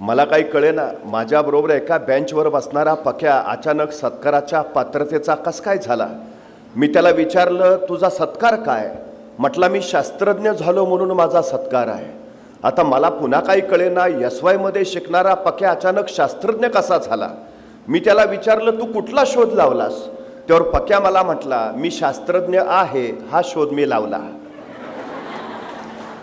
मला काही कळेना, माझ्याबरोबर एका बेंचवर बसणारा पक्या अचानक सत्काराच्या पात्रतेचा कस काय झाला. मी त्याला विचारलं, तुझा सत्कार काय? म्हटला, मी शास्त्रज्ञ झालो म्हणून माझा सत्कार आहे. आता मला पुन्हा काही कळेना, SY मध्ये शिकणारा पक्या अचानक शास्त्रज्ञ कसा झाला. मी त्याला विचारलं, तू कुठला शोध लावलास? त्यावर पक्या मला म्हटला, मी शास्त्रज्ञ आहे हा शोध मी लावला.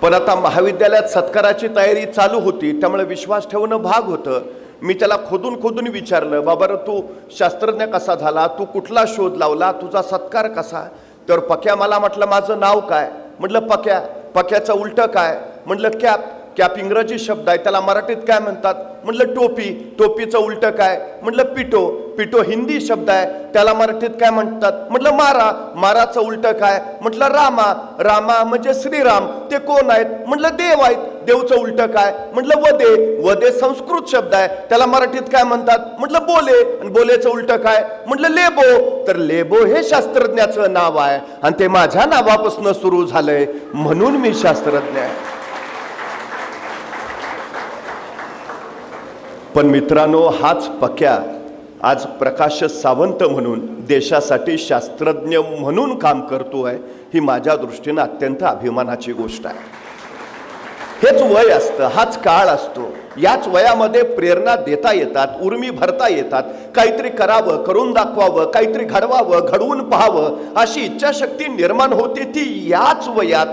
पण आता महाविद्यालयात सत्काराची तयारी चालू होती, त्यामुळे विश्वास ठेवणं भाग होतं. मी त्याला खोदून विचारलं, बाबा तू शास्त्रज्ञ कसा झाला, तू कुठला शोध लावला, तुझा सत्कार कसा? तर पक्या मला म्हटलं, माझं नाव काय? म्हटलं पक्या. पक्याचं उलटं काय? म्हटलं कॅप. कॅप इंग्रजी शब्द आहे, त्याला मराठीत काय म्हणतात? म्हटलं टोपी. टोपीचं उलटं काय? म्हटलं पिटो. पिटो हिंदी शब्द आहे, त्याला मराठीत काय म्हणतात? म्हटलं मारा. माराचं उलटं काय? म्हटलं रामा. रामा म्हणजे श्रीराम. ते कोण आहेत? म्हटलं देव आहेत. देवचं उलटं काय? म्हटलं वदे. वदे संस्कृत शब्द आहे, त्याला मराठीत काय म्हणतात? म्हटलं बोले. आणि बोलेचं उलटं काय? म्हटलं लेबो. तर लेबो हे शास्त्रज्ञाचं नाव आहे आणि ते माझ्या नावापासून सुरू झालंय, म्हणून मी शास्त्रज्ञ आहे. पण मित्रांनो, हाच पक्या आज प्रकाश सावंत म्हणून देशासाठी शास्त्रज्ञ म्हणून काम करतोय. ही माझ्या दृष्टीनं अत्यंत अभिमानाची गोष्ट आहे. हेच वय असतं, हाच काळ असतो. याच वयामध्ये प्रेरणा देता येतात, उर्मी भरता येतात, काहीतरी करावं, करून दाखवावं, काहीतरी घडवावं, घडवून पाहावं अशी इच्छाशक्ती निर्माण होते. ती याच वयात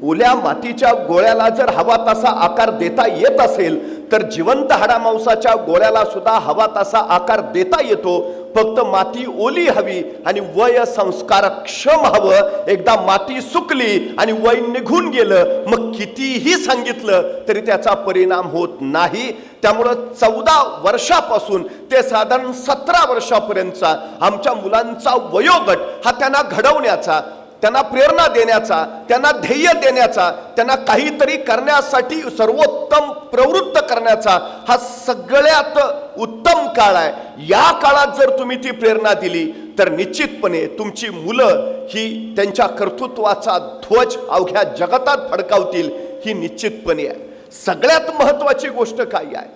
ओल्या मातीच्या गोळ्याला जर हवा तसा आकार देता येत असेल तर जिवंत हाडामांसाच्या गोळ्याला सुद्धा हवा तसा आकार देता येतो. फक्त माती ओली हवी आणि वय संस्कारक्षम हवं. एकदा माती सुकली आणि वय निघून गेलं, मग कितीही सांगितलं तरी त्याचा परिणाम होत नाही. त्यामुळं 14 वर्षापासून ते साधारण 17 वर्षापर्यंतचा आमच्या मुलांचा वयोगट हा त्यांना घडवण्याचा, त्यांना प्रेरणा देण्याचा, त्यांना ध्येय देण्याचा, त्यांना काहीतरी करण्यासाठी सर्वोत्तम प्रवृत्त करण्याचा हा सगळ्यात उत्तम काळ आहे. या काळात जर तुम्ही ती प्रेरणा दिली तर निश्चितपणे तुमची मुलं ही त्यांच्या कर्तृत्वाचा ध्वज अवघ्या जगतात फडकावतील, ही निश्चितपणे आहे. सगळ्यात महत्वाची गोष्ट काय आहे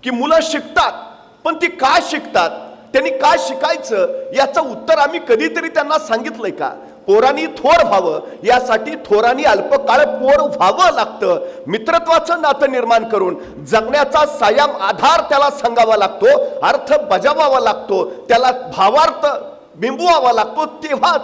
की मुलं शिकतात, पण ती का शिकतात, त्यांनी का शिकायचं याचं उत्तर आम्ही कधीतरी त्यांना सांगितलंय का? पोरांनी थोर व्हावं यासाठी थोरांनी अल्पकाळ पोर व्हावं लागतं. मित्रत्वाचं नातं निर्माण करून जगण्याचा सायाम आधार त्याला सांगावा लागतो, अर्थ बजावावा लागतो, त्याला भावार्थ बिंबवावा लागतो.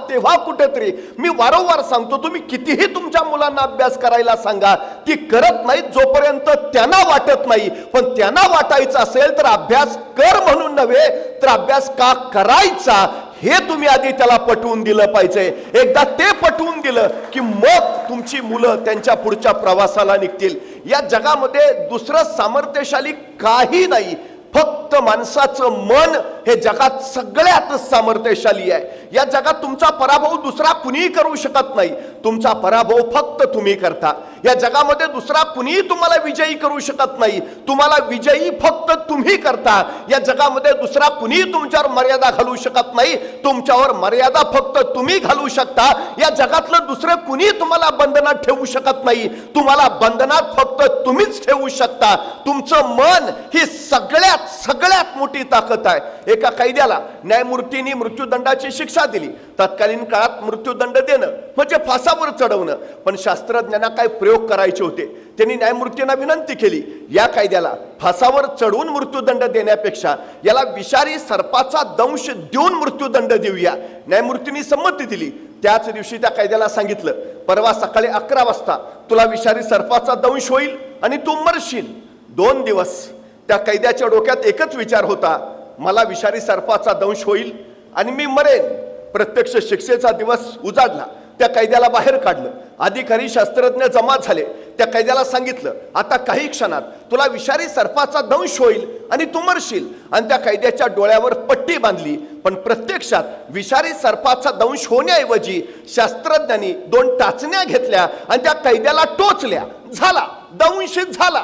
तेव्हा कुठेतरी मी वारंवार सांगतो, तुम्ही कितीही तुमच्या मुलांना अभ्यास करायला सांगा, ती करत नाहीत जोपर्यंत त्यांना वाटत नाही. पण त्यांना वाटायचं असेल तर अभ्यास कर म्हणून नव्हे, तर अभ्यास का करायचा हे तुम्ही आधी त्याला पटवून दिलं पाहिजे. एकदा ते पटवून दिलं की मग तुमची मुलं त्यांच्या पुढच्या प्रवासाला निघतील. या जगामध्ये दुसरं सामर्थ्यशाली काही नाही, फक्त माणसाचं मन हे जगात सगळ्यात सामर्थ्यशाली आहे. या जगात तुमचा पराभव दुसरा कुणीही करू शकत नाही, तुमचा पराभव फक्त तुम्ही करता. या जगामध्ये दुसरा कुणीही तुम्हाला विजयी करू शकत नाही, तुम्हाला विजयी फक्त तुम्ही करता. या जगामध्ये दुसरा कुणीही तुमच्यावर मर्यादा घालू शकत नाही, तुमच्यावर मर्यादा फक्त तुम्ही घालू शकता. या जगातलं दुसरं कुणीही तुम्हाला बंधनात ठेवू शकत नाही, तुम्हाला बंधनात फक्त तुम्हीच ठेवू शकता. तुमचं मन ही सगळ्यात मोठी ताकद आहे. एका कैद्याला न्यायमूर्तींनी मृत्यूदंडाची शिक्षा दिली. तत्कालीन काळात मृत्यूदंड देणं म्हणजे फासावर चढवणं, पण शास्त्रज्ञांना काय प्रयोग करायचे होते. त्यांनी न्यायमूर्तींना विनंती केली, या कैद्याला फासावर चढवून मृत्यूदंड देण्यापेक्षा याला विषारी सर्पाचा दंश देऊन मृत्यूदंड देऊया. न्यायमूर्तींनी संमती दिली. त्याच दिवशी त्या कैद्याला सांगितलं, परवा सकाळी 11 वाजता तुला विषारी सर्पाचा दंश होईल आणि तू मरशील. 2 दिवस त्या कैद्याच्या डोक्यात एकच विचार होता, मला विषारी सर्पाचा दंश होईल आणि मी मरेन. प्रत्यक्ष शिक्षेचा दिवस उजाडला. त्या कैद्याला बाहेर काढलं. अधिकारी शास्त्रज्ञ जमा झाले. त्या कैद्याला सांगितलं, आता काही क्षणात तुला विषारी सर्पाचा दंश होईल आणि तू मरशील. आणि त्या कैद्याच्या डोळ्यावर पट्टी बांधली. पण प्रत्यक्षात विषारी सर्पाचा दंश होण्याऐवजी शास्त्रज्ञांनी 2 टाचण्या घेतल्या आणि त्या कैद्याला टोचल्या. झाला, दंश झाला.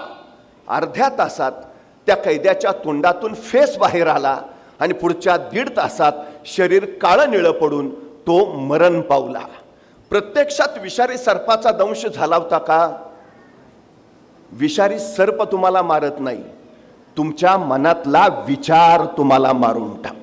अर्ध्या तासात त्या कैद्याच्या तोंडातून फेस बाहेर आला आणि पुढच्या 1.5 तासात शरीर काळं निळं पडून तो मरण पावला. प्रत्यक्षात विषारी सर्पाचा दंश झाला होता का? विषारी सर्प तुम्हाला मारत नाही, तुमच्या मनातला विचार तुम्हाला मारून टाकतो.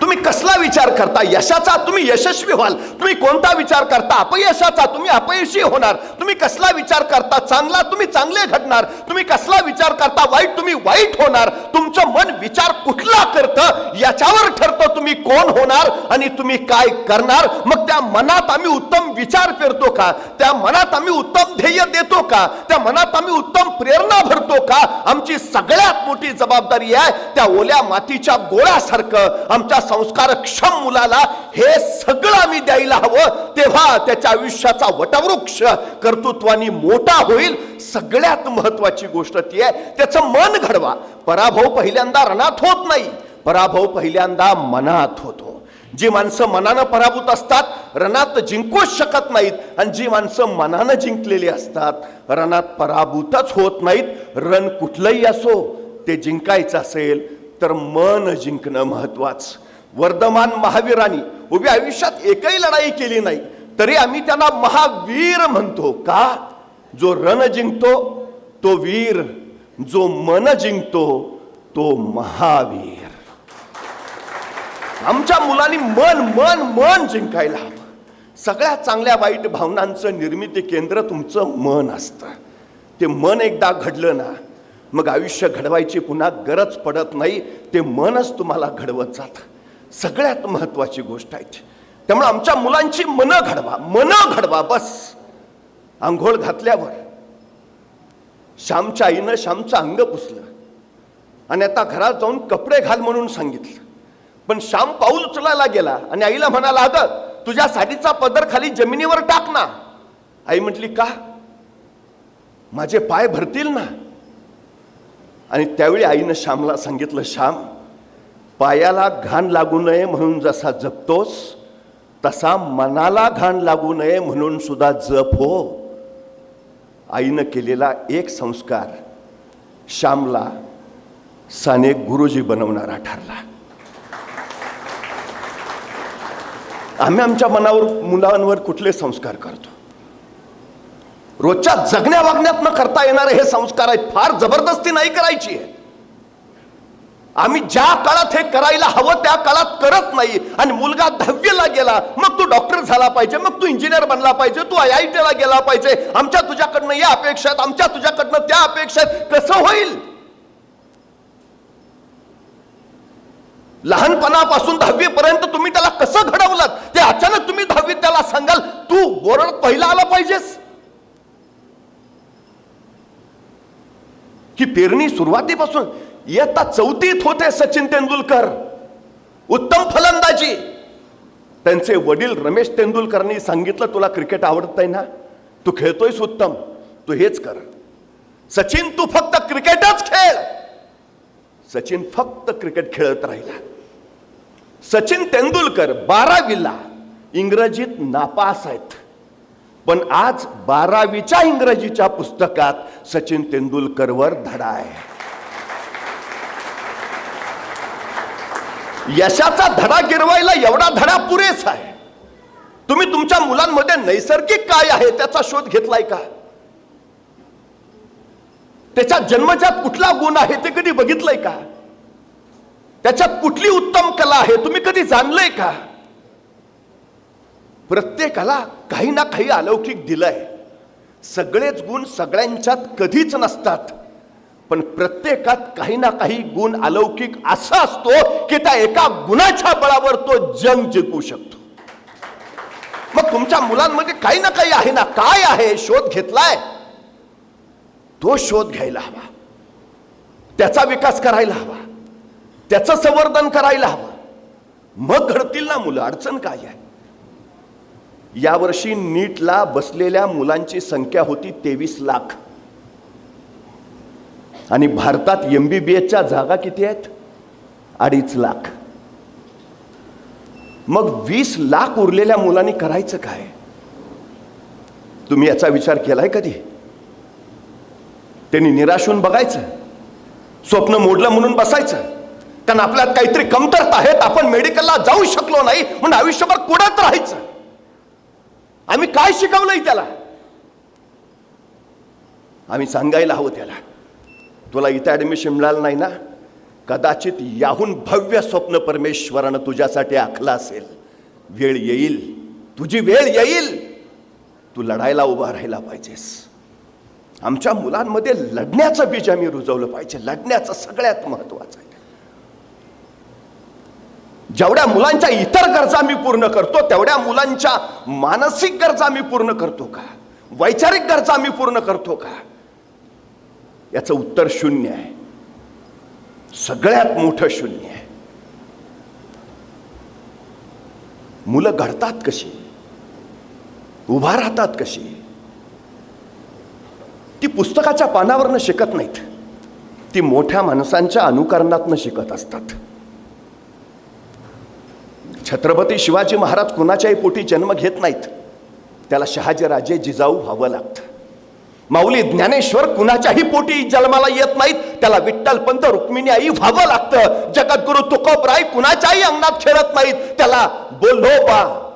तुम्ही कसला विचार करता यशाचा, तुम्ही यशस्वी व्हाल. तुम्ही कोणता विचार करता अपयशाचा, तुम्ही अपयशी होणार. तुम्ही कसला विचार करता चांगला, तुम्ही चांगले घडणार. तुम्ही कसला विचार करता वाईट, तुम्ही वाईट होणार. तुमचं मन विचार कुठला करतं याच्यावर ठरतं तुम्ही कोण होणार आणि तुम्ही काय करणार. मग त्या मनात आम्ही उत्तम विचार पेरतो का, त्या मनात आम्ही उत्तम ध्येय देतो का, त्या मनात आम्ही उत्तम प्रेरणा भरतो का. आमची सगळ्यात मोठी जबाबदारी आहे त्या ओल्या मातीच्या गोळ्यासारखं आमच्या संस्कारक्षम मुलाला हे सगळं आम्ही द्यायला हवं. तेव्हा त्याच्या आयुष्याचा वटवृक्ष कर्तृत्वानी मोठा होईल. सगळ्यात महत्वाची गोष्ट ती आहे त्याचं मन घडवा. पराभव पहिल्यांदा रणात होत नाही, पराभव पहिल्यांदा मनात होतो. जी माणसं मनानं पराभूत असतात रणात जिंकूच शकत नाहीत, आणि जी माणसं मनानं जिंकलेली असतात रणात पराभूतच होत नाहीत. रण कुठलंही असो ते जिंकायचं असेल तर मन जिंकणं महत्वाचं. वर्धमान महावीरांनी उभ्या आयुष्यात एकही लढाई केली नाही तरी आम्ही त्यांना महावीर म्हणतो का. जो रण जिंकतो तो वीर, जो मन जिंकतो तो महावीर. आमच्या मुलांनी मन मन मन जिंकायला हवं. सगळ्या चांगल्या वाईट भावनांचं निर्मिती केंद्र तुमचं मन असतं. ते मन एकदा घडलं ना मग आयुष्य घडवायची पुन्हा गरज पडत नाही. ते मनच तुम्हाला घडवत जातं. सगळ्यात महत्वाची गोष्ट आहे. त्यामुळे आमच्या मुलांची मन घडवा बस. आंघोळ घातल्यावर श्यामच्या आईनं श्यामचं अंग पुसलं आणि आता घरात जाऊन कपडे घाल म्हणून सांगितलं. पण श्याम पाऊल उचलायला गेला आणि आईला म्हणाला, अगं तुझ्या साडीचा पदर खाली जमिनीवर टाक ना. आई म्हटली, का? माझे पाय भरतील ना. आणि त्यावेळी आईनं श्यामला सांगितलं, श्याम पायाला घाण लागू नये म्हणून जसा जपतोस तसा मनाला घाण लागू नये म्हणून सुद्धा जप हो. आईनं केलेला एक संस्कार श्यामला साने गुरुजी बनवणारा ठरला. आम्ही आमच्या मुलांवर कुठले संस्कार करतो? रोजच्या जगण्या वागण्यात न करता येणारे हे संस्कार आहेत. फार जबरदस्ती नाही करायची आहे. आम्ही ज्या काळात हे करायला हवं त्या काळात करत नाही. आणि मुलगा 10वीला गेला मग तू डॉक्टर झाला पाहिजे, मग तू इंजिनियर बनला पाहिजे, तू IIT ला गेला पाहिजे, आमच्या तुझ्याकडनं या अपेक्षा आहेत, आमच्या तुझ्याकडनं त्या अपेक्षा आहेत. कसं होईल? लहानपणापासून 10वी पर्यंत तुम्ही त्याला कसं घडवलं ते अचानक तुम्ही 10वीत त्याला सांगाल तू बोर्डात पहिला आला पाहिजेस. ही पेरणी सुरुवातीपासून इयत्ता 4थीत होते सचिन तेंडुलकर. उत्तम फलंदाजी. त्यांचे वडील रमेश तेंडुलकरांनी सांगितलं, तुला क्रिकेट आवडतंय ना, तू खेळतोयस उत्तम, तू हेच कर. सचिन तू फक्त क्रिकेटच खेळ. सचिन फक्त क्रिकेट खेळत राहिला. सचिन तेंडुलकर 12वीला इंग्रजीत नापास आहेत, पण आज 12वीच्या इंग्रजीच्या पुस्तकात सचिन तेंडुलकरवर धडा आहे. यशाचा धडा गिरवायला एवढा धडा पुरेसा आहे. तुम्ही तुमच्या मुलांमध्ये नैसर्गिक काय आहे त्याचा शोध घेतलाय का? त्याच्या जन्मजात कुठला गुण आहे ते कधी बघितलंय का? त्याच्यात कुठली उत्तम कला आहे तुम्ही कधी जाणलंय का? प्रत्येकाला काही ना काही अलौकिक दिलंय. सगळेच गुण सगळ्यांच्यात कधीच नसतात, पण प्रत्येकात काही ना काही गुण अलौकिक असा असतो की त्या एका गुणाच्या बळावर तो जग जिंकू शकतो. मग तुमच्या मुलांमध्ये काही ना काही आहे ना. काय आहे? शोध घेतलाय? तो शोध घ्यायला हवा, त्याचा विकास करायला हवा, त्याचं संवर्धन करायला हवं. मग घडतील ना मुलं. अडचण काय आहे? यावर्षी नीटला बसलेल्या मुलांची संख्या होती 23 लाख आणि भारतात MBBSच्या जागा किती आहेत? 2.5 लाख. मग 20 लाख उरलेल्या मुलांनी करायचं काय? तुम्ही याचा विचार केलाय कधी? त्यांनी निराश होऊन बघायचं, स्वप्न मोडलं म्हणून बसायचं, कारण आपल्यात काहीतरी कमतरता आहेत, आपण मेडिकलला जाऊ शकलो नाही म्हणून आयुष्यभर कुढत राहायचं. आम्ही काय शिकवलंय त्याला? आम्ही सांगायला हवं त्याला, तुला इथं ऍडमिशन मिळालं नाही ना, कदाचित याहून भव्य स्वप्न परमेश्वरानं तुझ्यासाठी आखलं असेल. वेळ येईल, तुझी वेळ येईल, तू लढायला उभा राहायला पाहिजेस. आमच्या मुलांमध्ये लढण्याचं बीज आम्ही रुजवलं पाहिजे. लढण्याचं सगळ्यात महत्वाचं आहे. जेवढ्या मुलांच्या इतर गरजा मी पूर्ण करतो, तेवढ्या मुलांच्या मानसिक गरजा मी पूर्ण करतो का? वैचारिक गरजा मी पूर्ण करतो का? याचं उत्तर शून्य आहे. सगळ्यात मोठं शून्य आहे. मुलं घडतात कशी, उभा राहतात कशी? ती पुस्तकाच्या पानावरनं शिकत नाहीत, ती मोठ्या माणसांच्या अनुकरणातनं शिकत असतात. छत्रपती शिवाजी महाराज कुणाच्याही पोटी जन्म घेत नाहीत, त्याला शहाजीराजे जिजाऊ व्हावं लागतं. माऊली ज्ञानेश्वर कुणाच्याही पोटी जन्माला येत नाहीत, त्याला विठ्ठलपंत रुक्मिणी आई व्हावं लागतं. जगद्गुरु तुकोबराय कुणाच्याही अंगणात खेळत नाहीत, त्याला बोल्होबा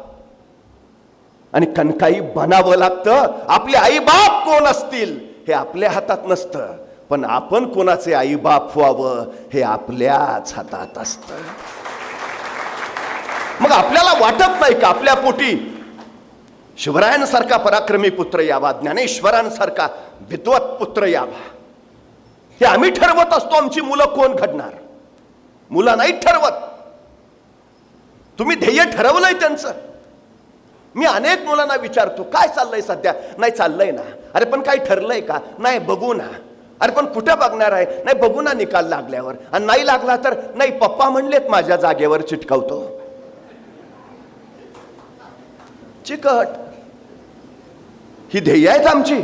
आणि कनकाई बनावं लागतं. आपले आई बाप कोण असतील हे आपल्या हातात नसतं, पण आपण कोणाचे आई बाप व्हावं हे आपल्याच हातात असतं. मग आपल्याला वाटत नाही का आपल्या पोटी शिवरायांसारखा पराक्रमी पुत्र यावा, ज्ञानेश्वरांसारखा विद्वत पुत्र यावा? हे आम्ही ठरवत असतो आमची मुलं कोण घडणार. मुलं नाही ठरवत. तुम्ही ध्येय ठरवलंय त्यांचं. मी अनेक मुलांना विचारतो, काय चाललंय सध्या? नाही चाललंय ना. अरे पण काय ठरलंय का? नाही बघू ना. अरे पण कुठे बघणार आहे? नाही बघू ना निकाल लागल्यावर. आणि नाही लागला तर नाही पप्पा म्हणलेत माझ्या जागेवर चिटकवतो. चिकट. ही ध्येय आहेत आमची.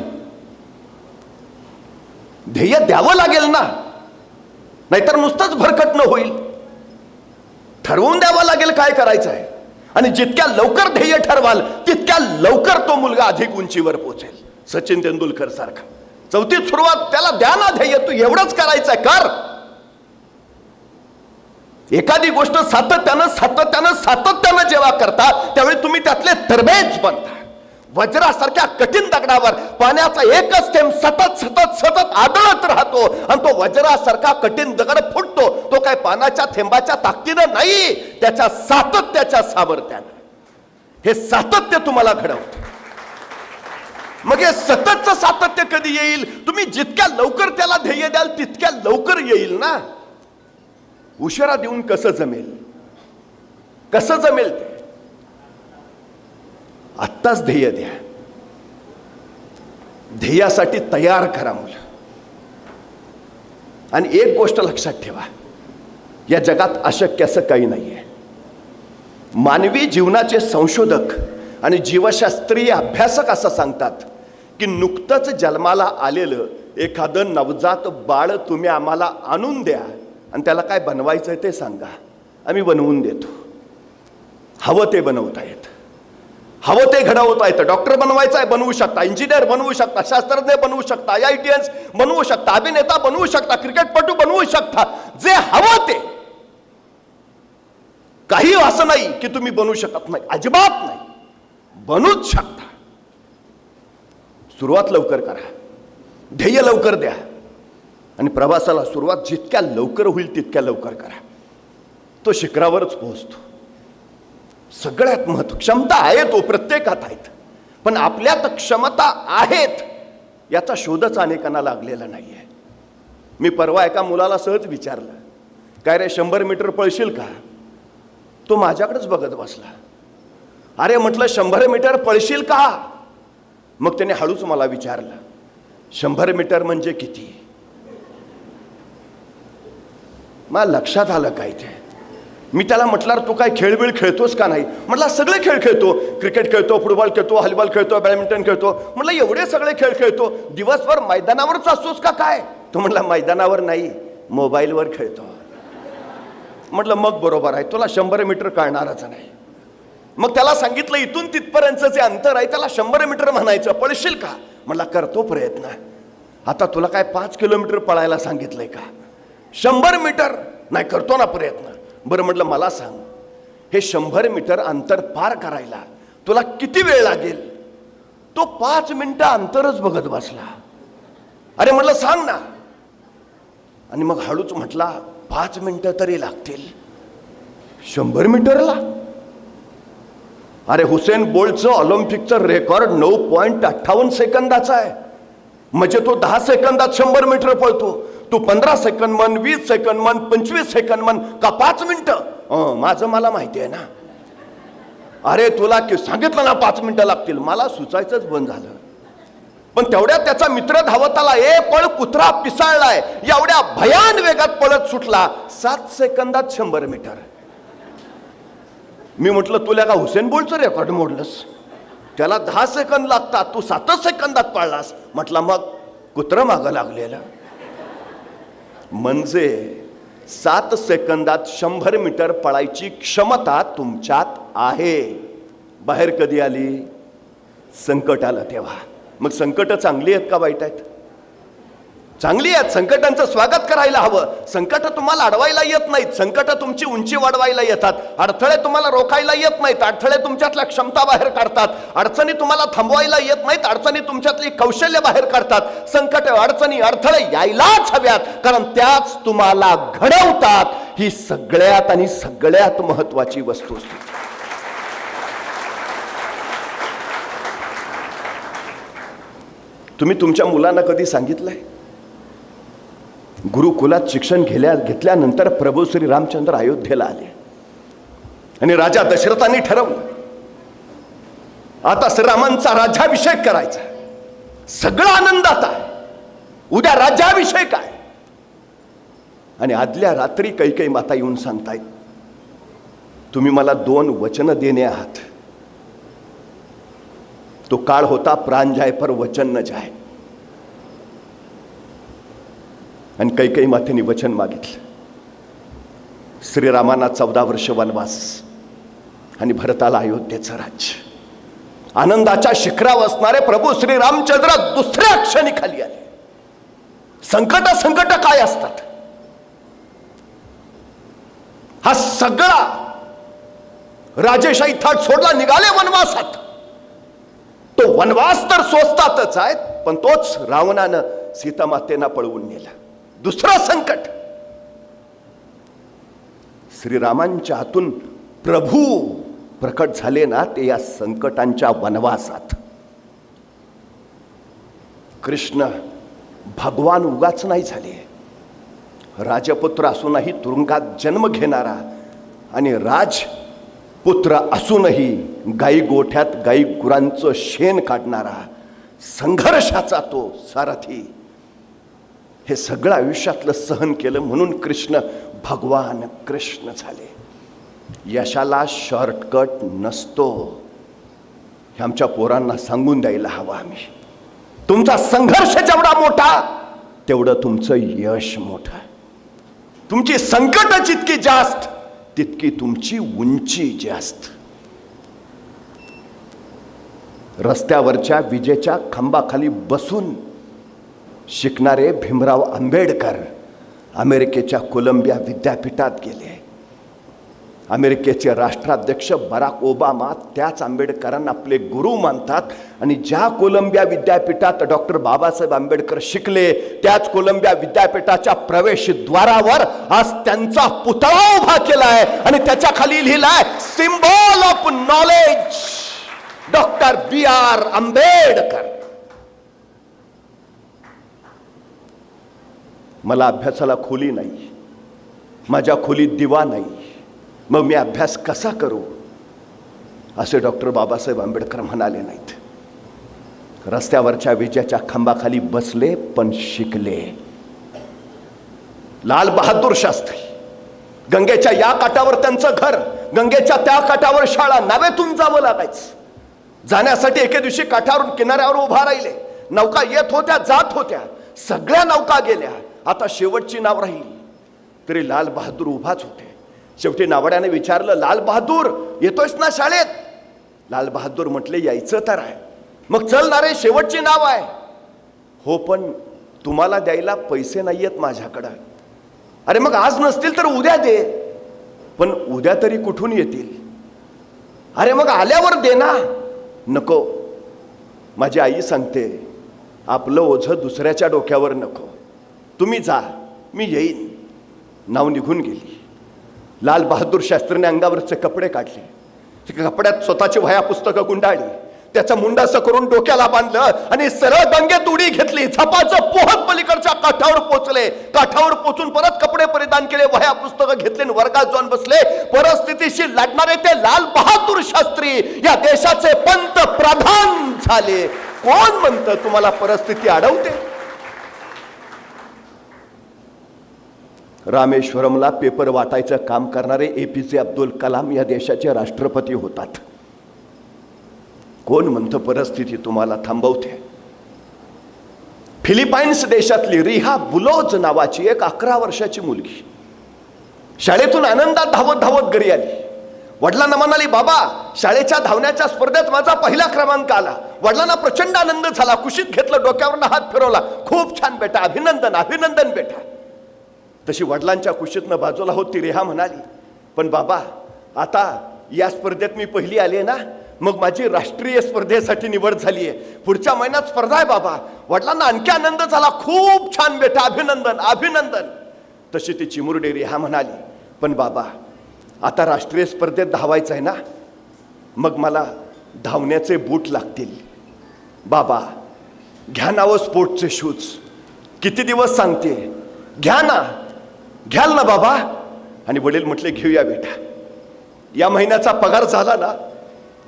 ध्येय द्यावं लागेल ना, नाहीतर नुसतंच भरकटणं होईल. ठरवून द्यावं लागेल काय करायचं आहे. आणि जितक्या लवकर ध्येय ठरवाल तितक्या लवकर तो मुलगा अधिक उंचीवर पोहोचेल. सचिन तेंडुलकर सारखा. चौथीत सुरुवात, त्याला द्या ना ध्येय, तू एवढंच करायचंय कर. एखादी गोष्ट सातत्यानं जेव्हा करता त्यावेळी तुम्ही त्यातले तरबेज बनता. वज्रासारख्या कठीण दगडावर पाण्याचा एकच थेंब सतत आदळत राहतो आणि तो वज्रासारखा कठीण दगड फुटतो. तो काय पाण्याच्या थेंबाच्या ताकदीनं नाही, त्याच्या सातत्याच्या सामर्थ्यानं. हे सातत्य तुम्हाला घडवतं. मग हे सततचं सातत्य कधी येईल? तुम्ही जितक्या लवकर त्याला ध्येय द्याल तितक्या लवकर येईल ना. उशिरा देऊन कसं जमेल? कसं जमेल ते? आत्ताच ध्येय द्या. ध्येयासाठी तयार करा मुलं. आणि एक गोष्ट लक्षात ठेवा, या जगात अशक्य असं काही नाहीये. मानवी जीवनाचे संशोधक आणि जीवशास्त्रीय अभ्यासक असं सांगतात की नुकतंच जन्माला आलेलं एखादं नवजात बाळ तुम्ही आम्हाला आणून द्या आणि त्याला काय बनवायचंय ते सांगा, आम्ही बनवून देतो. हवं ते बनवता येतं, हवं ते घडवता येतं. डॉक्टर बनवायचं आहे बनवू शकता, इंजिनियर बनवू शकता, शास्त्रज्ञ बनवू शकता, IITians बनवू शकता, अभिनेता बनवू शकता, क्रिकेटपटू बनवू शकता. जे हवं ते. काही असं नाही की तुम्ही बनवू शकत नाही, अजिबात नाही. बनवूच शकता. सुरुवात लवकर करा, ध्येय लवकर द्या आणि प्रवासाला सुरुवात जितक्या लवकर होईल तितक्या लवकर करा. तो शिखरावरच पोहोचतो. सगळ्यात महत्व क्षमता आहे तो प्रत्येकात आहेत, पण आपल्यात क्षमता आहेत याचा शोधच अनेकांना लागलेला नाहीये. मी परवा एका मुलाला सहज विचारलं, काय रे 100 मीटर पळशील का? तो माझ्याकडेच बघत बसला. अरे म्हटलं 100 मीटर पळशील का? मग त्याने हळूच मला विचारलं, 100 मीटर म्हणजे किती? मला लक्षात आलं काय ते. मी त्याला म्हटलं, तू काय खेळबिळ खेळतोस का नाही? म्हटलं सगळे खेळ खेळतो, क्रिकेट खेळतो, फुटबॉल खेळतो, हॉलीबॉल खेळतो, बॅडमिंटन खेळतो. म्हटलं एवढे सगळे खेळ खेळतो, दिवसभर मैदानावरच असतोस का काय? तो म्हटला मैदानावर नाही, मोबाईलवर खेळतो. म्हटलं मग बरोबर आहे, तुला 100 मीटर कळणारच नाही. मग त्याला सांगितलं इथून तिथपर्यंतचं जे अंतर आहे त्याला 100 मीटर म्हणायचं, पळशील का? म्हटला करतो प्रयत्न. आता तुला काय 5 किलोमीटर पळायला सांगितलंय का? 100 मीटर नाही, करतो ना प्रयत्न. बरं म्हटलं मला सांग, हे 100 मीटर अंतर पार करायला तुला किती वेळ लागेल? तो 5 मिनिटं अंतरच बघत बसला. अरे म्हटलं सांग ना. आणि मग हळूच म्हटला 5 मिनिटं तरी लागतील. 100 मीटरला? अरे हुसेन बोल्टचं ऑलिम्पिकचं रेकॉर्ड 9.58 सेकंदाचा आहे. म्हणजे तो 10 सेकंदात 100 मीटर पळतो. तू 15 सेकंद म्हण, 20 सेकंद म्हण, 25 सेकंद म्हण, का 5 मिनिटं? माझं मला माहिती आहे ना. अरे तुला सांगितलं ना 5 मिनिटं लागतील. मला सुचायचंच बंद झालं. पण तेवढ्यात त्याचा मित्र धावत आला. पळ कुत्रा पिसाळलाय. एवढ्या भयान वेगात पळत सुटला. 7 सेकंदात 100 मीटर. मी म्हटलं तुला का हुसेन बोल्टचं रेकॉर्ड मोडलंस? त्याला 10 सेकंद लागतात, तू 7 सेकंदात पळलास. म्हटलं मग कुत्रं मागं लागलेलं. म्हणजे 7 सेकंदात 100 मीटर पळायची क्षमता तुमच्यात आहे. बाहेर कधी आली? संकट आलं तेव्हा. मग संकट चांगली आहेत का वाईट आहेत? चांगली आहेत. संकटांचं स्वागत करायला हवं. संकट तुम्हाला अडवायला येत नाहीत. संकट तुमची उंची वाढवायला येतात. अडथळे तुम्हाला रोखायला येत नाहीत. अडथळे तुमच्यातल्या क्षमता बाहेर काढतात. अडचणी तुम्हाला थांबवायला येत नाहीत. अडचणी तुमच्यातली कौशल्य बाहेर काढतात. संकट, अडचणी, अडथळे यायलाच हव्यात, कारण त्याच तुम्हाला घडवतात. ही सगळ्यात आणि सगळ्यात महत्वाची वस्तू असते. तुम्ही तुमच्या मुलांना कधी सांगितलंय? गुरुकुलात शिक्षण घेतल्यानंतर प्रभू श्री रामचंद्र अयोध्येला आले आणि राजा दशरथांनी ठरवलं आता श्रीरामांचा राज्याभिषेक करायचा. सगळा आनंदात आहे. उद्या राज्याभिषेक आहे. आणि आदल्या रात्री कैकेयी माता येऊन सांगतायत, तुम्ही मला 2 वचन देणे आहात. तो काळ होता प्राण जाय पर वचन न जाय. आणि कैकेयी मातेने वचन मागितलं. श्रीरामांना 14 वर्ष वनवास आणि भरताला अयोध्येचं राज्य. आनंदाच्या शिखरावर असणारे प्रभू श्री रामचंद्र दुसऱ्या क्षणी खाली आले. संकट काय असतात? हा सगळा राजेशाही थाट सोडला, निघाले वनवासात. तो वनवास तर सोसतातच आहेत, पण तोच रावणानं सीतामातेना पळवून नेला. दुसरा संकट. श्रीरामांच्या हातून प्रभू प्रकट झाले ना, ते या संकटांच्या वनवासात. कृष्ण भगवान उगाच नाही झाले. राजपुत्र असूनही तुरुंगात जन्म घेणारा आणि राजपुत्र असूनही गाई गोठ्यात गाई गुरांचं शेण काढणारा, संघर्षाचा तो सारथी. हे सगळं आयुष्यातलं सहन केलं म्हणून कृष्ण भगवान कृष्ण झाले. यशाला शॉर्टकट नसतो हे आमच्या पोरांना सांगून द्यायला हवं आम्ही. तुमचा संघर्ष जेवढा मोठा तेवढं तुमचं यश मोठं. तुमची संकट जितकी जास्त तितकी तुमची उंची जास्त. रस्त्यावरच्या विजेच्या खांबाखाली बसून शिकणारे भीमराव आंबेडकर अमेरिकेच्या कोलंबिया विद्यापीठात गेले. अमेरिकेचे राष्ट्राध्यक्ष बराक ओबामा त्याच आंबेडकरांना आपले गुरु मानतात. आणि ज्या कोलंबिया विद्यापीठात डॉक्टर बाबासाहेब आंबेडकर शिकले, त्याच कोलंबिया विद्यापीठाच्या प्रवेशद्वारावर आज त्यांचा पुतळा उभा केलाय आणि त्याच्या खाली लिहिलाय, symbol of knowledge, doctor B.R. Ambedkar. मला अभ्यासाला खोली नाही, माझ्या खोलीत दिवा नाही, मग मी अभ्यास कसा करू, असे डॉक्टर बाबासाहेब आंबेडकर म्हणाले नाहीत. रस्त्यावरच्या विजेच्या खांबाखाली बसले पण शिकले. लाल बहादूर शास्त्री, गंगेच्या या काठावर त्यांचं घर, गंगेच्या त्या काठावर शाळा, नावेतून जावं लागायचं. जाण्यासाठी एके दिवशी काठावरून किनाऱ्यावर उभा राहिले. नौका येत होत्या, जात होत्या, सगळ्या नौका गेल्या. आता शेवटची नाव राहिली तरी लाल बहादूर उभाच होते. शेवटी नावड्याने विचारलं, लाल बहादूर येतोयस ना शाळेत? लाल बहादूर म्हटले, यायचं तर आहे. मग चल ना रे, शेवटची नाव आहे. हो, पण तुम्हाला द्यायला पैसे नाहीयेत माझ्याकडं. अरे मग आज नसतील तर उद्या दे. पण उद्या तरी कुठून येतील? अरे मग आल्यावर दे ना. नको, माझी आई सांगते, आपलं ओझं दुसऱ्याच्या डोक्यावर नको, तुम्ही जा, मी येईन. नाव निघून गेली. लाल बहादूर शास्त्रीने अंगावरचे कपडे काढले, कपड्यात स्वतःची वह्या पुस्तकं गुंडाळली, त्याचा मुंडासं करून डोक्याला बांधलं आणि सरळ गंगेत उडी घेतली. झपाचं पोहत पलीकडच्या काठावर पोहोचले. काठावर पोहोचून परत कपडे परिधान केले, वह्या पुस्तकं घेतले आणि वर्गात जाऊन बसले. परिस्थितीशी लढणारे ते लाल बहादूर शास्त्री या देशाचे पंतप्रधान झाले. कोण म्हणतं तुम्हाला परिस्थिती अडवते? रामेश्वरमला पेपर वाटायचं काम करणारे APJ अब्दुल कलाम या देशाचे राष्ट्रपती होतात. कोण म्हणतं परिस्थिती तुम्हाला थांबवते? फिलिपाईन्स देशातली रिहा बुलोज नावाची एक 11 वर्षाची मुलगी शाळेतून आनंदात धावत धावत घरी आली. वडिलांना म्हणाली, बाबा, शाळेच्या धावण्याच्या स्पर्धेत माझा पहिला क्रमांक आला. वडिलांना प्रचंड आनंद झाला. कुशीत घेतलं, डोक्यावरनं हात फिरवला. खूप छान बेटा, अभिनंदन अभिनंदन बेटा. तशी वडिलांच्या कुशीतनं बाजूला होत ती रेहा म्हणाली, पण बाबा, आता या स्पर्धेत मी पहिली आली ना, मग माझी राष्ट्रीय स्पर्धेसाठी निवड झाली आहे. पुढच्या महिन्यात स्पर्धा आहे बाबा. वडिलांना आणखी आनंद झाला. खूप छान बेटा, अभिनंदन अभिनंदन. तशी ती चिमुरडी रेहा म्हणाली, पण बाबा, आता राष्ट्रीय स्पर्धेत धावायचं आहे ना, मग मला धावण्याचे बूट लागतील. बाबा, घ्या नावं स्पोर्टचे शूज. किती दिवस सांगते, घ्या ना, घ्याल ना बाबा? आणि वडील म्हटले, घेऊया बेटा. या महिन्याचा पगार झाला ना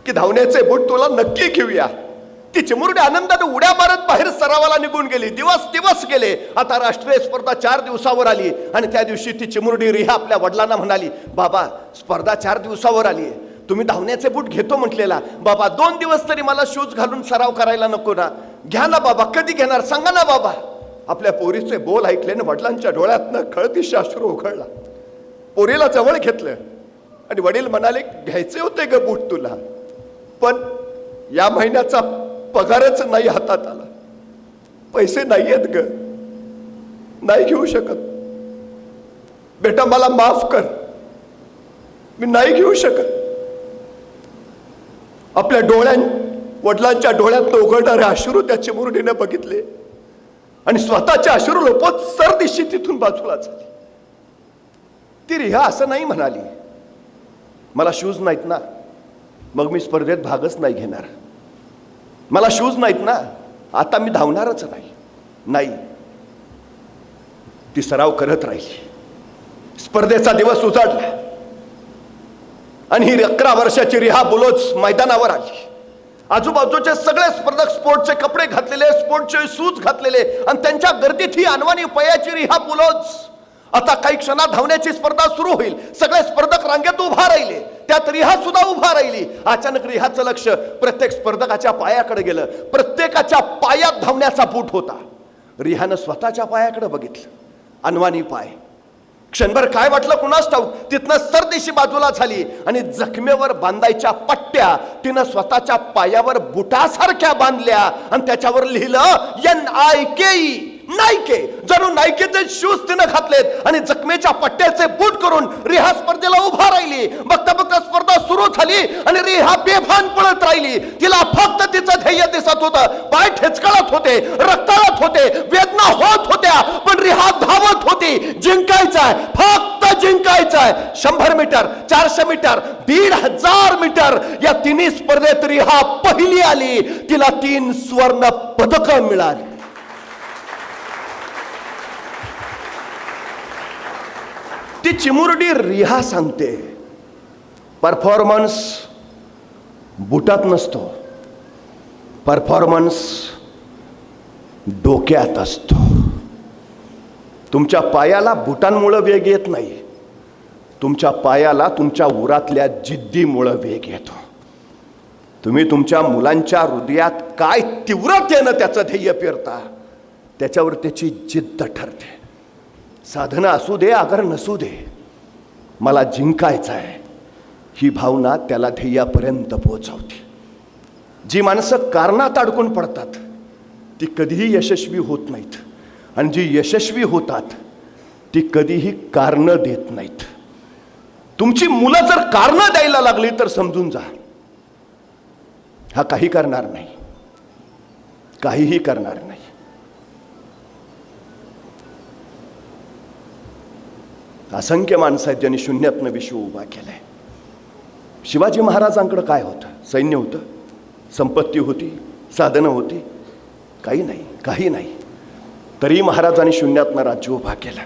की धावण्याचे बूट तुला नक्की घेऊया. ती चिमुरडी आनंदाने उड्या मारत बाहेर सरावाला निघून गेली. दिवस गेले. आता राष्ट्रीय स्पर्धा 4 दिवसावर आली आणि त्या दिवशी ती चिमुरडी रिहा आपल्या वडिलांना म्हणाली, बाबा, स्पर्धा 4 दिवसावर आली आहे, तुम्ही धावण्याचे बूट घेतो म्हटलेला. बाबा, 2 दिवस तरी मला शूज घालून सराव करायला नको ना? घ्या ना बाबा, कधी घेणार सांगा ना बाबा. आपल्या पोरीचे बोल ऐकले ना वडिलांच्या डोळ्यातनं खळतीशी अश्रू उघडला. पोरीला जवळ घेतलं आणि वडील म्हणाले, घ्यायचे होते ग बूट तुला, पण या महिन्याचा पगारच नाही हातात आला, पैसे नाहीयेत ग, नाही घेऊ शकत. बेटा, मला माफ कर, मी नाही घेऊ शकत. आपल्या वडिलांच्या डोळ्यात उघडणारे अश्रू त्या चिमुरडीने बघितले आणि स्वतःचे अश्रू लोपत सरदिशी तिथून बाजूला झाली. ती रिहा असं नाही म्हणाली, मला शूज नाहीत ना, मग मी स्पर्धेत भागच नाही घेणार. मला शूज नाहीत ना, आता मी धावणारच नाही. ती सराव करत राहिली. स्पर्धेचा दिवस उजाडला आणि ही 11 वर्षाची रिहा बुलोज मैदानावर आली. आजूबाजूचे सगळे स्पर्धक स्पोर्टचे कपडे घातलेले, स्पोर्टचे शूज घातलेले आणि त्यांच्या गर्दीत ही अनवाणी पयाची रिहा बुलोज. आता काही क्षणात धावण्याची स्पर्धा सुरू होईल. सगळे स्पर्धक रांगेत उभा राहिले, त्यात रिहा सुद्धा उभा राहिली. अचानक रिहाचं लक्ष प्रत्येक स्पर्धकाच्या पायाकडे गेलं. प्रत्येकाच्या पायात धावण्याचा बूट होता. रिहानं स्वतःच्या पायाकडे बघितलं, अनवाणी पाय. क्षणभर काय वाटलं कुणास ठाऊक, तिथनं सरदेशी बाजूला झाली आणि जखमेवर बांधायच्या पट्ट्या तिनं स्वतःच्या पायावर बुटासारख्या बांधल्या आणि त्याच्यावर लिहिलं NIKE, नायके. जणू नायकेचे शूज तिनं घातलेत आणि जखमेच्या पट्ट्याचे बूट करून रिहा स्पर्धेला उभा राहिली. बघता बघता स्पर्धा सुरू झाली आणि रिहा बेभान पळत राहिली. तिला फक्त तिचं ध्येय दिसत होतं. पाय ठेचकाळत होते, रक्ताळत होते, वेदना होत होत्या, पण रिहा धावत होती. जिंकायचंय, फक्त जिंकायचंय. 100 मीटर, 400 मीटर, 1500 मीटर या तिन्ही स्पर्धेत रिहा पहिली आली. तिला 3 स्वर्ण पदकं मिळाली. ती चिमुरडी रिहा सांगते, परफॉर्मन्स बुटात नसतो, परफॉर्मन्स डोक्यात असतो. तुमच्या पायाला बुटांमुळे वेग येत नाही, तुमच्या पायाला तुमच्या उरातल्या जिद्दीमुळे वेग येतो. तुम्ही तुमच्या मुलांच्या हृदयात काय तीव्रतेनं त्याचं ध्येय पेरता, त्याच्यावर त्याची जिद्द ठरते. साधना असू दे अगर नसू दे, मला जिंकायचं आहे ही भावना त्याला ध्येयापर्यंत पोहोचवते. जी माणसं कारणात अडकून पडतात ती कधीही यशस्वी होत नाहीत आणि जी यशस्वी होतात ती कधीही कारणं देत नाहीत. तुमची मुलं जर कारणं द्यायला लागली तर समजून जा, हा काही करणार नाही. काहीही करणार नाही. असंख्य माणसं आहेत ज्यांनी शून्यातनं विश्व उभा केलंय. शिवाजी महाराजांकडे काय होतं? सैन्य होतं, संपत्ती होती, साधनं होती? काही नाही, काही नाही. तरी महाराजांनी शून्यातनं राज्य उभा केलं.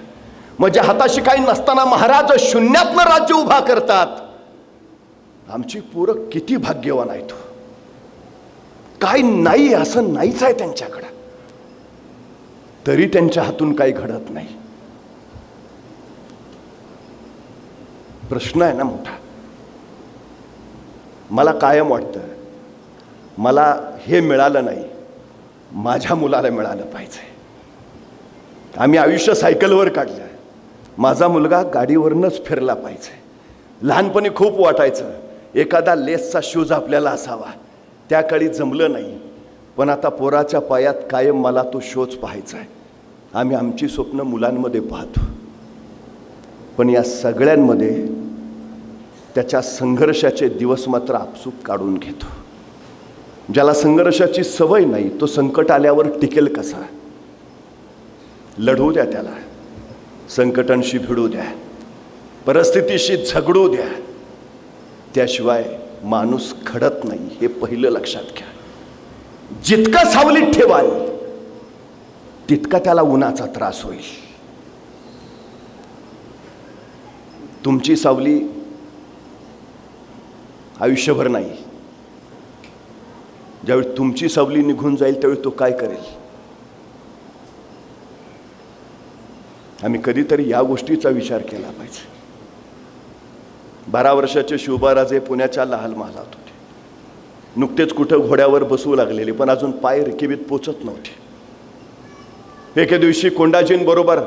म्हणजे हाताशी काही नसताना महाराज शून्यातनं राज्य उभा करतात. आमची पोरं किती भाग्यवान आहेत. काय नाही असं नाहीच आहे त्यांच्याकडं, तरी त्यांच्या हातून काही घडत नाही. प्रश्न आहे ना मोठा. मला कायम वाटतं, मला हे मिळालं नाही, माझ्या मुलाला मिळालं पाहिजे. आम्ही आयुष्य सायकलवर काढलं, माझा मुलगा गाडीवरनंच फिरला पाहिजे. लहानपणी खूप वाटायचं एखादा लेसचा शूज आपल्याला असावा, त्या काळी जमलं नाही. पण आता पोराच्या पायात कायम मला तो शोच पाहायचा आहे. आम्ही आमची स्वप्न मुलांमध्ये पाहतो, पण या सगळ्यांमध्ये त्याच्या संघर्षाचे दिवस मात्र आपसूक काढून घेतो. ज्याला संघर्षाची सवय नाही तो संकट आल्यावर टिकेल कसा? लढू द्या त्याला, संकटांशी भिडू द्या, परिस्थितीशी झगडू द्या. त्याशिवाय माणूस घडत नाही, हे पहिलं लक्षात घ्या. जितका सावलीत ठेवाल तितका त्याला उन्हाचा त्रास होईल. तुमची सावली आयुष्यभर नाही. ज्यावेळी तुमची सावली निघून जाईल त्यावेळी तो काय करेल? आम्ही कधीतरी या गोष्टीचा विचार केला पाहिजे. 12 वर्षाचे शिवबाराजे पुण्याच्या लाल महालात होते. नुकतेच कुठं घोड्यावर बसू लागलेले, पण अजून पाय रिकिबीत पोचत नव्हते. एके दिवशी कोंडाजींबरोबर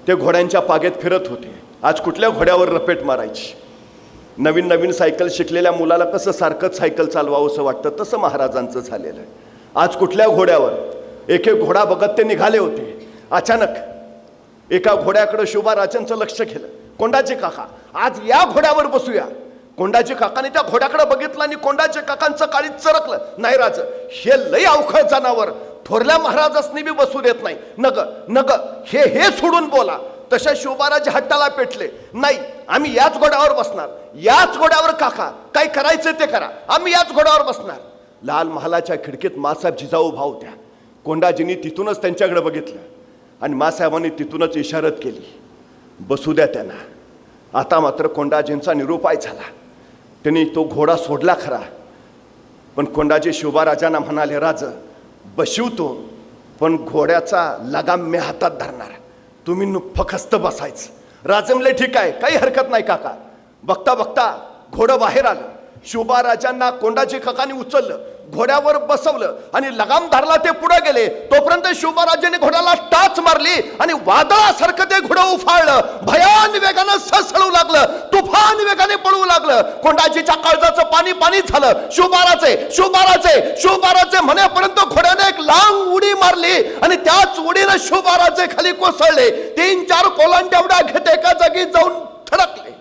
ते घोड्यांच्या पागेत फिरत होते. आज कुठल्या घोड्यावर रपेट मारायची? नवीन नवीन सायकल शिकलेल्या मुलाला कसं सारखंच सायकल चालवावं असं वाटतं, तसं महाराजांचं झालेलं आहे. आज कुठल्या घोड्यावर? एक एक घोडा बघत ते निघाले होते. अचानक एका घोड्याकडे शिवबाराजांचं लक्ष गेलं. कोंडाजी काका, आज या घोड्यावर बसूया. कोंडाजी काकाने त्या घोड्याकडे बघितलं आणि कोंडाजी काकांचं काळीज चरकलं. नाही राज, हे लई अवखळ जनावर, थोरल्या महाराजासनी बी बसू देत नाही. नग नग, हे सोडून बोला. तशा शिवबाराजे हट्टाला पेटले. नाही, आम्ही याच घोड्यावर बसणार, याच घोड्यावर काका, काय करायचं ते करा, आम्ही याच घोड्यावर बसणार. लाल महालाच्या खिडकीत मासाहेब जिजाऊ उभा होत्या. कोंडाजींनी तिथूनच त्यांच्याकडे बघितलं आणि मासाहेबांनी तिथूनच इशारत केली, बसू द्या त्यांना. आता मात्र कोंडाजींचा निरुपाय झाला. त्यांनी तो घोडा सोडला खरा, पण कोंडाजी शिवबाराजांना म्हणाले, राज बशिवतो, पण घोड्याचा लगाम मी हातात धरणार, तुम्ही फकस्त बसायचं. राजे म्हणले, ठीक आहे, काही हरकत नाही काका. बघता बघता घोडं बाहेर आलं. शिवबाराजांना कोंडाजी काकांनी उचललं, घोड्यावर बसवलं आणि लगाम धरला. ते पुढे गेले. तोपर्यंत शिवबाराजांनी घोड्याला टाच मारली आणि वादळासारखं ते घोडं उफाळलं. भयान वेगानं सळसळू लागलं, तुफान वेगाने पळू लागलं. कोंडाजीच्या काळजाचं पाणी पाणी झालं. शिवबाराजे म्हणेपर्यंत घोड्याने एक लांब उडी मारली आणि त्याच उडीने शिवबाराजे खाली कोसळले. 3-4 कोलांट्या घेत एका जागी जाऊन थडकले.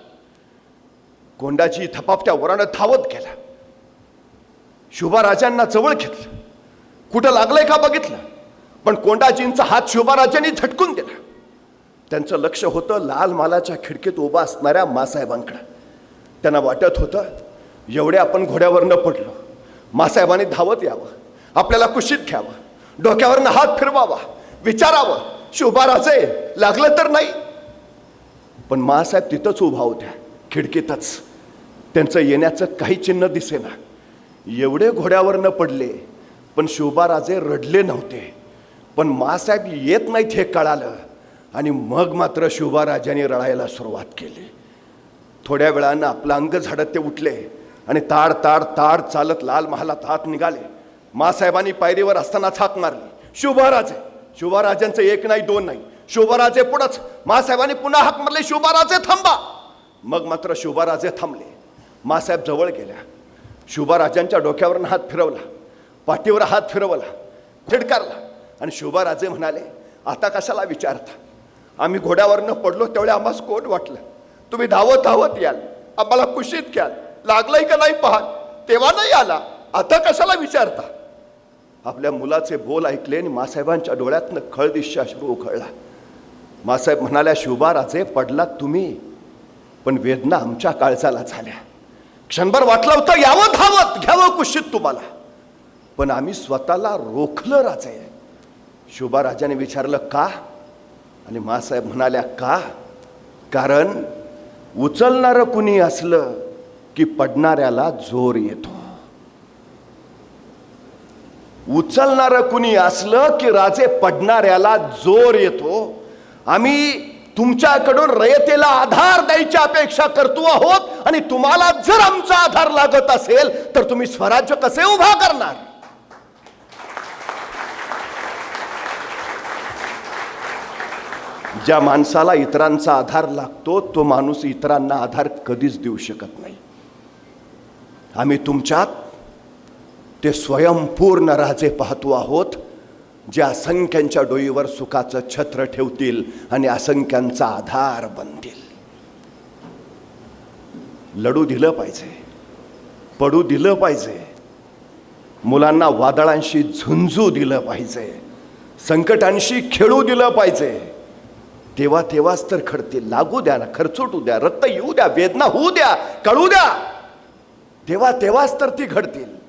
कोंडाजी थपापत्या वरानं धावत गेला. शिवबाराजांना जवळ घेतलं. कुठं लागलंय का बघितलं, पण कोंडाजींचा हात शिवबाराजांनी झटकून दिला. त्यांचं लक्ष होतं लाल महालाच्या खिडकीत उभा असणाऱ्या मासाहेबांकडे. त्यांना वाटत होतं, एवढे आपण घोड्यावरनं पडलो, मासाहेबांनी धावत यावं, आपल्याला कुशीत घ्यावं, डोक्यावरनं हात फिरवावा, विचारावं, शिवबाराजे लागलं तर नाही. पण मासाहेब तिथंच उभा होत्या, खिडकीतच. त्यांचं येण्याचं काही चिन्ह दिसेना. एवढे घोड्यावर न पडले, पण शिवबाराजे रडले नव्हते. पण मासाहेब येत नाहीत हे कळालं आणि मग मात्र शिवबाराजांनी रडायला सुरुवात केली. थोड्या वेळानं आपलं अंग झाडत ते उठले आणि ताड ताड ताड चालत लाल महालात आत निघाले. मासाहेबांनी पायरीवर असतानाच हाक मारली, शिवबाराजे. शिवबाराजांचं एक नाही दोन नाही, शिवबाराजे पुढंच. मासाहेबांनी पुन्हा हाक मारली, शिवबाराजे थांबा. मग मात्र शिवबाराजे थांबले. मासाहेब जवळ गेल्या. शिवबाराजांच्या डोक्यावर हात फिरवला, पाठीवर हात फिरवला, थिडकारला आणि शिवबाराजे म्हणाले, आता कशाला विचारता? आम्ही घोड्यावरनं पडलो तेवढे आम्हाला कोट वाटलं, तुम्ही धावत धावत याल, आम्हाला कुशीत घ्याल, लागलंय का नाही पाहाल, तेव्हा नाही आला, आता कशाला विचारता? आपल्या मुलाचे बोल ऐकले आणि मासाहेबांच्या डोळ्यातनं खळदिश्य अश्रू उखळला. मासाहेब म्हणाल्या, शिवबाराजे पडलात तुम्ही, पण वेदना आमच्या काळजाला झाल्या. क्षणभर वाटलं होतं यावं धावत घ्यावं कुशीत तुम्हाला, पण आम्ही स्वतःला रोखलं राजे. शिवबाराजाने विचारलं का? आणि मासाहेब म्हणाल्या, का? कारण उचलणारं कुणी असलं की पडणाऱ्याला जोर येतो. उचलणारं कुणी असलं की राजे पडणाऱ्याला जोर येतो. आम्ही तुमच्याकडून रयतेला आधार द्यायची अपेक्षा करतो आहोत, आणि तुम्हाला जर आमचा आधार लागत असेल तर तुम्ही स्वराज्य कसे उभा करणार? ज्या माणसाला इतरांचा आधार लागतो तो माणूस इतरांना आधार कधीच देऊ शकत नाही. आम्ही तुमच्यात ते स्वयंपूर्ण राजे पाहतो आहोत, जे असंख्यांच्या डोईवर सुखाचं छत्र ठेवतील आणि असंख्यांचा आधार बनतील. लढू दिलं पाहिजे, पडू दिलं पाहिजे, मुलांना वादळांशी झुंजू दिलं पाहिजे, संकटांशी खेळू दिलं पाहिजे. तेव्हाच तर घडतील. लागू द्या ना, खर्चोटू द्या, रक्त येऊ द्या, वेदना होऊ द्या, कळू द्या, तेव्हाच तर ती घडतील.